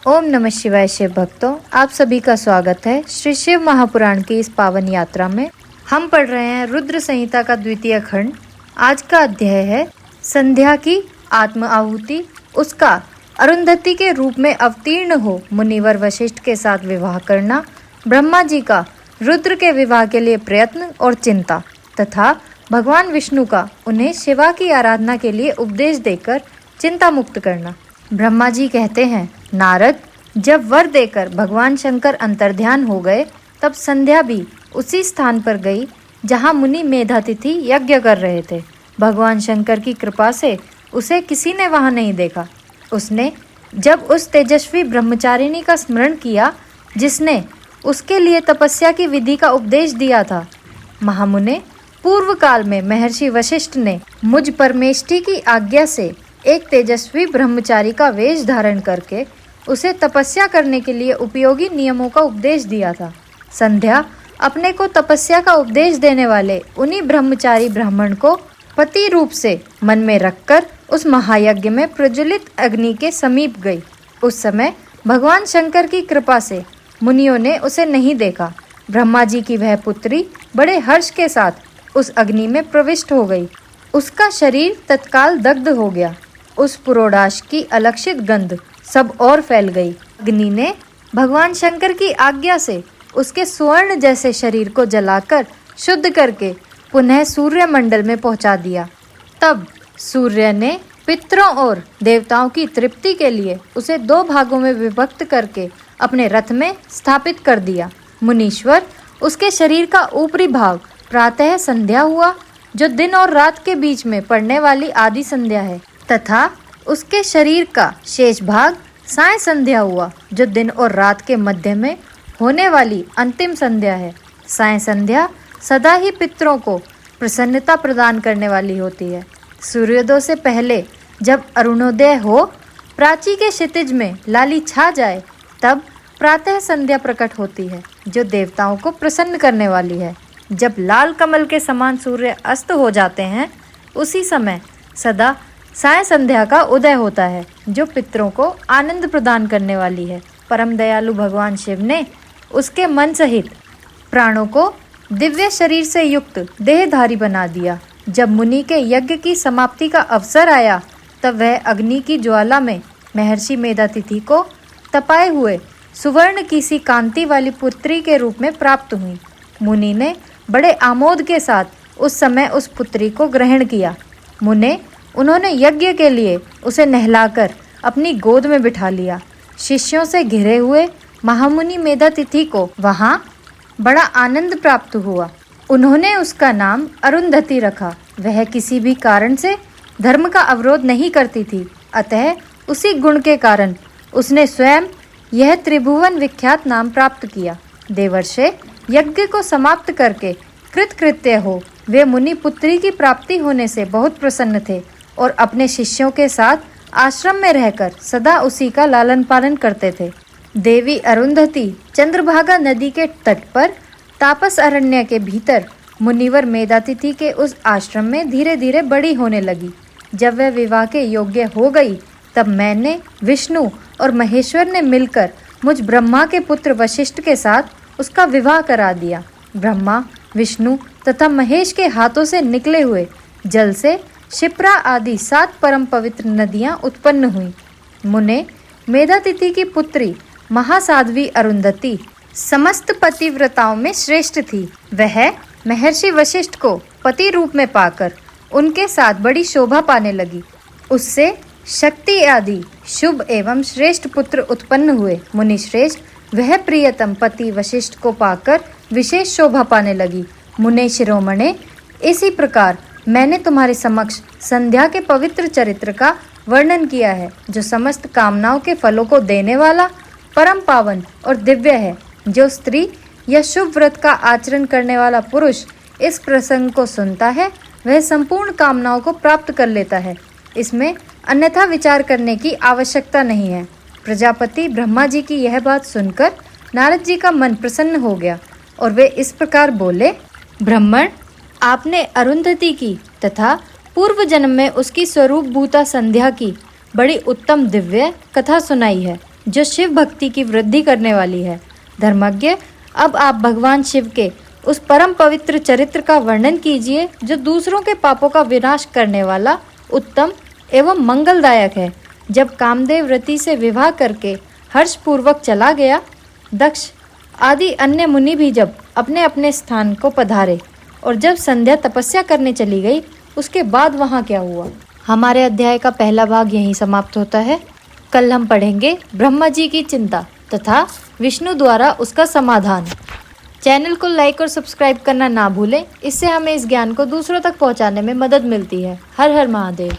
ओम नमः शिवाय। शिव भक्तों, आप सभी का स्वागत है श्री शिव महापुराण की इस पावन यात्रा में। हम पढ़ रहे हैं रुद्र संहिता का द्वितीय खंड। आज का अध्याय है संध्या की आत्म आहुति। उसका अरुंधति के रूप में अवतीर्ण हो मुनिवर वशिष्ठ के साथ विवाह करना, ब्रह्मा जी का रुद्र के विवाह के लिए प्रयत्न और चिंता, तथा भगवान विष्णु का उन्हें शिवा की आराधना के लिए उपदेश देकर चिंता मुक्त करना। ब्रह्मा जी कहते हैं, नारद, जब वर देकर भगवान शंकर अंतर्ध्यान हो गए, तब संध्या भी उसी स्थान पर गई जहाँ मुनि मेधातिथि यज्ञ कर रहे थे। भगवान शंकर की कृपा से उसे किसी ने वहाँ नहीं देखा। उसने जब उस तेजस्वी ब्रह्मचारिणी का स्मरण किया जिसने उसके लिए तपस्या की विधि का उपदेश दिया था। महामुने, पूर्व काल में महर्षि वशिष्ठ ने मुझ परमेष्ठी की आज्ञा से एक तेजस्वी ब्रह्मचारी का वेश धारण करके उसे तपस्या करने के लिए उपयोगी नियमों का उपदेश दिया था। संध्या अपने को तपस्या का उपदेश देने वाले उन्हीं ब्रह्मचारी ब्राह्मण को पति रूप से मन में रखकर उस महायज्ञ में प्रज्वलित अग्नि के समीप गई। उस समय भगवान शंकर की कृपा से मुनियों ने उसे नहीं देखा। ब्रह्मा जी की वह पुत्री बड़े हर्ष के साथ उस अग्नि में प्रविष्ट हो गई। उसका शरीर तत्काल दग्ध हो गया। उस पुरोडाश की अलक्षित गंध सब और फैल गई। अग्नि ने भगवान शंकर की आज्ञा से उसके स्वर्ण जैसे शरीर को जलाकर शुद्ध करके पुनः सूर्य मंडल में पहुंचा दिया। तब सूर्य ने पितरों और देवताओं की तृप्ति के लिए उसे 2 भागों में विभक्त करके अपने रथ में स्थापित कर दिया। मुनीश्वर, उसके शरीर का ऊपरी भाग प्रातः संध्या हुआ, जो दिन और रात के बीच में पड़ने वाली आदि संध्या है, तथा उसके शरीर का शेष भाग साय संध्या हुआ, जो दिन और रात के मध्य में होने वाली अंतिम संध्या है। साय संध्या सदा ही पितरों को प्रसन्नता प्रदान करने वाली होती है। सूर्योदय से पहले जब अरुणोदय हो, प्राची के क्षितिज में लाली छा जाए, तब प्रातः संध्या प्रकट होती है, जो देवताओं को प्रसन्न करने वाली है। जब लाल कमल के समान सूर्य अस्त हो जाते हैं, उसी समय सदा साय संध्या का उदय होता है, जो पितरों को आनंद प्रदान करने वाली है। परम दयालु भगवान शिव ने उसके मन सहित प्राणों को दिव्य शरीर से युक्त देहधारी बना दिया। जब मुनि के यज्ञ की समाप्ति का अवसर आया, तब वह अग्नि की ज्वाला में महर्षि मेधातिथि को तपाए हुए सुवर्ण की सी कांति वाली पुत्री के रूप में प्राप्त हुई। मुनि ने बड़े आमोद के साथ उस समय उस पुत्री को ग्रहण किया। मुने उन्होंने यज्ञ के लिए उसे नहलाकर अपनी गोद में बिठा लिया। शिष्यों से घिरे हुए महामुनि मेधातिथि को वहाँ बड़ा आनंद प्राप्त हुआ। उन्होंने उसका नाम अरुंधति रखा। वह किसी भी कारण से धर्म का अवरोध नहीं करती थी, अतः उसी गुण के कारण उसने स्वयं यह त्रिभुवन विख्यात नाम प्राप्त किया। देवर्षे, यज्ञ को समाप्त करके कृतकृत्य हो वे मुनि पुत्री की प्राप्ति होने से बहुत प्रसन्न थे और अपने शिष्यों के साथ आश्रम में रहकर सदा उसी का लालन पालन करते थे। देवी अरुंधति चंद्रभागा नदी के तट पर तापस अरण्य के भीतर मुनिवर मेधातिथि के उस आश्रम में धीरे धीरे बड़ी होने लगी। जब वह विवाह के योग्य हो गई, तब मैंने, विष्णु और महेश्वर ने मिलकर मुझ ब्रह्मा के पुत्र वशिष्ठ के साथ उसका विवाह करा दिया। ब्रह्मा, विष्णु तथा महेश के हाथों से निकले हुए जल से क्षिप्रा आदि 7 परम पवित्र नदियां उत्पन्न हुई। मुने, मेधातिथि की पुत्री महासाध्वी अरुंधति समस्त पतिव्रताओं में श्रेष्ठ थी। वह महर्षि वशिष्ठ को पति रूप में पाकर उनके साथ बड़ी शोभा पाने लगी। उससे शक्ति आदि शुभ एवं श्रेष्ठ पुत्र उत्पन्न हुए। मुनिश्रेष्ठ वह प्रियतम पति वशिष्ठ को पाकर विशेष शोभा पाने लगी। मुने शिरोमणे, इसी प्रकार मैंने तुम्हारे समक्ष संध्या के पवित्र चरित्र का वर्णन किया है, जो समस्त कामनाओं के फलों को देने वाला, परम पावन और दिव्य है। जो स्त्री या शुभ व्रत का आचरण करने वाला पुरुष इस प्रसंग को सुनता है, वह संपूर्ण कामनाओं को प्राप्त कर लेता है। इसमें अन्यथा विचार करने की आवश्यकता नहीं है। प्रजापति ब्रह्मा जी की यह बात सुनकर नारद जी का मन प्रसन्न हो गया और वे इस प्रकार बोले, ब्राह्मण, आपने अरुंधति की तथा पूर्व जन्म में उसकी स्वरूप भूता संध्या की बड़ी उत्तम दिव्य कथा सुनाई है। जो शिव भक्ति की वृद्धि करने वाली है। धर्मज्ञ, अब आप भगवान शिव के उस परम पवित्र चरित्र का वर्णन कीजिए जो दूसरों के पापों का विनाश करने वाला, उत्तम एवं मंगलदायक है। जब कामदेव रति से विवाह करके हर्षपूर्वक चला गया, दक्ष आदि अन्य मुनि भी जब अपने अपने स्थान को पधारे और जब संध्या तपस्या करने चली गई, उसके बाद वहाँ क्या हुआ। हमारे अध्याय का पहला भाग यहीं समाप्त होता है। कल हम पढ़ेंगे ब्रह्मा जी की चिंता तथा विष्णु द्वारा उसका समाधान। चैनल को लाइक और सब्सक्राइब करना ना भूलें, इससे हमें इस ज्ञान को दूसरों तक पहुंचाने में मदद मिलती है। हर हर महादेव।